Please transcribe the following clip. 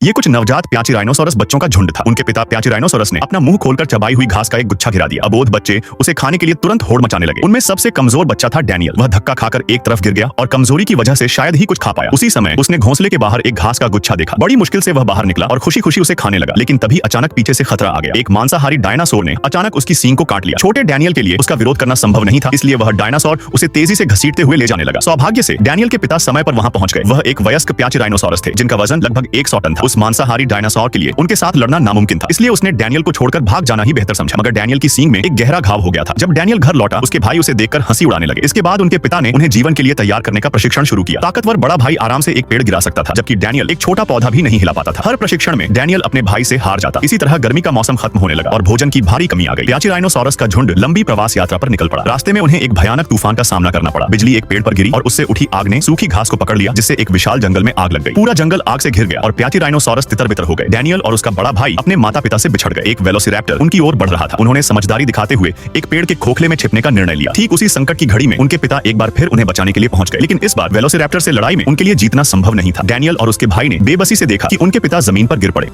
ये कुछ नवजात प्याचिराइनोसोरस बच्चों का झुंड था। उनके पिता प्याचिराइनोसोरस ने अपना मुंह खोलकर चबाई हुई घास का एक गुच्छा गिरा दिया। अबोध बच्चे उसे खाने के लिए तुरंत होड़ मचाने लगे। उनमें सबसे कमजोर बच्चा था डैनियल। वह धक्का खाकर एक तरफ गिर गया और कमजोरी की वजह से शायद ही कुछ खा पाया। उसी समय उसने घोंसले के बाहर एक घास का गुच्छा देखा। बड़ी मुश्किल से वह बाहर निकला और खुशी खुशी उसे खाने लगा। लेकिन तभी अचानक पीछे से खतरा आ गया। एक मांसाहारी डायनासोर ने अचानक उसकी सींग को काट लिया। छोटे डैनियल के लिए उसका विरोध करना संभव नहीं था, इसलिए वह डायनासोर उसे तेजी से घसीटते हुए ले जाने लगा। सौभाग्य से डैनियल के पिता समय पर वहां पहुंच गए। वह एक वयस्क प्याचिराइनोसोरस थे जिनका वजन लगभग 100 टन था। उस मांसाहारी डायनासोर के लिए उनके साथ लड़ना नामुमकिन था, इसलिए उसने डैनियल को छोड़कर भाग जाना ही बेहतर समझा। मगर डैनियल की सींग में एक गहरा घाव हो गया था। जब डैनियल घर लौटा, उसके भाई उसे देखकर हंसी उड़ाने लगे। इसके बाद उनके पिता ने उन्हें जीवन के लिए तैयार करने का प्रशिक्षण शुरू किया। ताकतवर बड़ा भाई आराम से एक पेड़ गिरा सकता था, जबकि डैनियल एक छोटा पौधा भी नहीं हिला पाता था। हर प्रशिक्षण में डैनियल अपने भाई से हार जाता। इसी तरह गर्मी का मौसम खत्म होने लगा और भोजन की भारी कमी आ गई। प्याचिराइनोसोरस का झुंड लंबी प्रवास यात्रा पर निकल पड़ा। रास्ते में उन्हें एक भयानक तूफान का सामना करना पड़ा। बिजली एक पेड़ पर गिरी और उससे उठी आग ने सूखी घास को पकड़ लिया, जिससे एक विशाल जंगल में आग लग गई। पूरा जंगल आग से घिर गया और प्याचिराइनोसोरस तितर-बितर हो गए। डैनियल और उसका बड़ा भाई अपने माता-पिता से बिछड़ गए। एक वेलोसिरैप्टर उनकी ओर बढ़ रहा था। उन्होंने समझदारी दिखाते हुए एक पेड़ के खोखले में छिपने का निर्णय लिया। ठीक उसी संकट की घड़ी में उनके पिता एक बार फिर उन्हें बचाने के लिए पहुंच गए। लेकिन इस बार वेलोसिरैप्टर से लड़ाई में उनके लिए जीतना संभव नहीं था। डैनियल और उसके भाई ने बेबसी से देखा कि उनके पिता जमीन पर गिर पड़े।